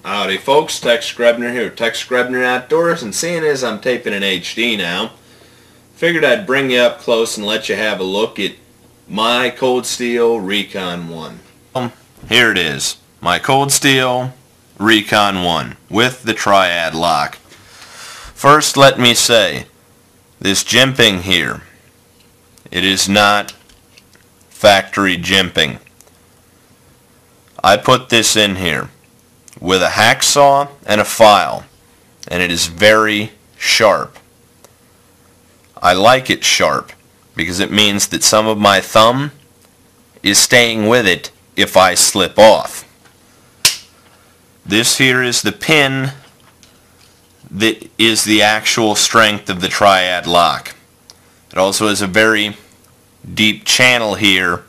Howdy folks, Grebner here, Grebner Outdoors, and seeing as I'm taping in HD now, figured I'd bring you up close and let you have a look at my Cold Steel Recon 1. Here it is, my Cold Steel Recon 1 with the Triad lock. First let me say, this jimping here, it is not factory jimping. I put this in here with a hacksaw and a file, and it is very sharp. I like it sharp because it means that some of my thumb is staying with it if I slip off. This here is the pin that is the actual strength of the Triad lock. It also has a very deep channel here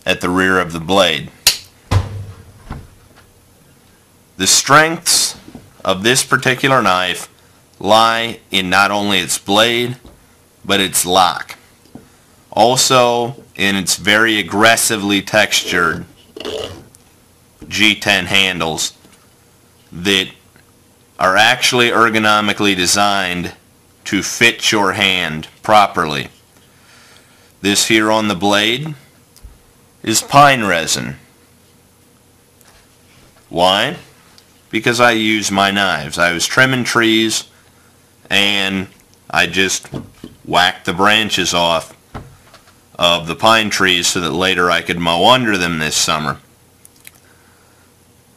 at the rear of the blade. The strengths of this particular knife lie in not only its blade, but its lock. Also in its very aggressively textured G10 handles that are actually ergonomically designed to fit your hand properly. This here on the blade is pine resin. Why? Because I use my knives. I was trimming trees and I just whacked the branches off of the pine trees so that later I could mow under them this summer.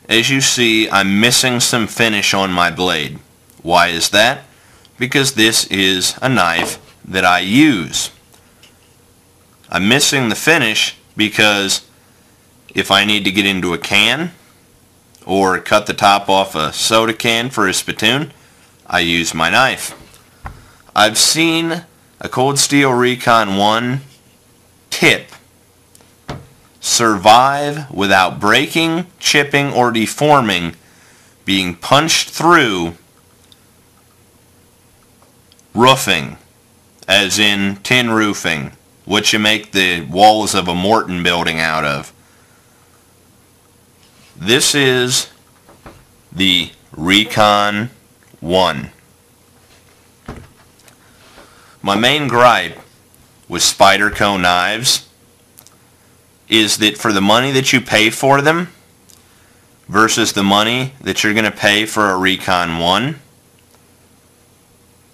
As you see, I'm missing some finish on my blade. Why is that? Because this is a knife that I use. I'm missing the finish because if I need to get into a can or cut the top off a soda can for a spittoon, I use my knife. I've seen a Cold Steel Recon 1 tip survive without breaking, chipping, or deforming being punched through roofing, as in tin roofing, what you make the walls of a Morton building out of. This is the Recon 1. My main gripe with Spyderco knives is that for the money that you pay for them versus the money that you're going to pay for a Recon 1,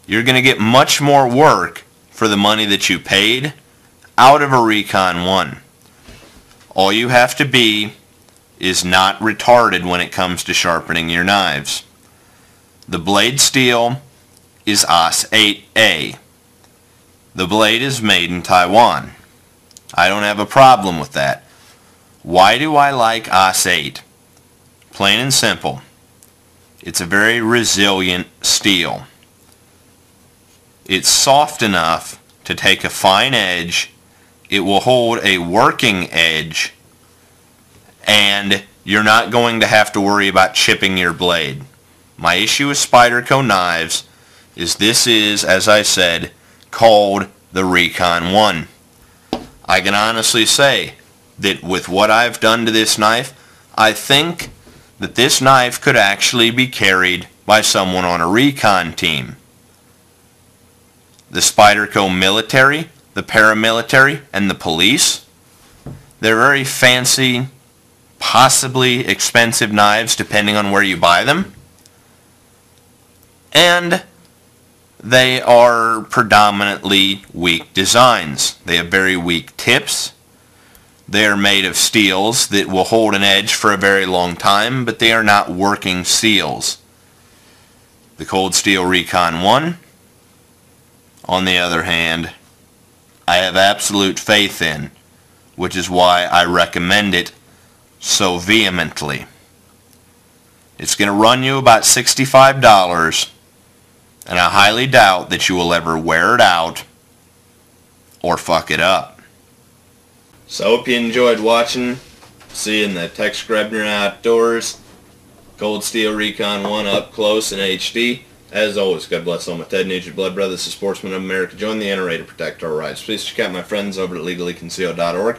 you're going to get much more work for the money that you paid out of a Recon 1. All you have to be is not retarded when it comes to sharpening your knives. The blade steel is AS 8A. The blade is made in Taiwan. I don't have a problem with that. Why do I like AS 8? Plain and simple. It's a very resilient steel. It's soft enough to take a fine edge. It will hold a working edge, and you're not going to have to worry about chipping your blade. My issue with Spyderco knives is this is, as I said, called the Recon 1. I can honestly say that with what I've done to this knife, I think that this knife could actually be carried by someone on a recon team. The Spyderco military, the paramilitary, and the police, they're very fancy, possibly expensive knives depending on where you buy them, and they are predominantly weak designs. They have very weak tips. They are made of steels that will hold an edge for a very long time, but they are not working steels. The Cold Steel Recon 1, on the other hand, I have absolute faith in, which is why I recommend it so vehemently. It's going to run you about $65, and I highly doubt that you will ever wear it out or fuck it up. So I hope you enjoyed watching, seeing the Grebner Outdoors Cold Steel Recon 1 up close in HD. As always, God bless all my Ted Nugent blood brothers, the sportsmen of America. Join the NRA to protect our rights. Please check out my friends over at legallyconcealed.org.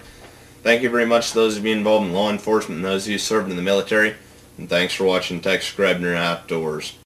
Thank you very much to those of you involved in law enforcement and those of you serving in the military. And thanks for watching Texas Grebner Outdoors.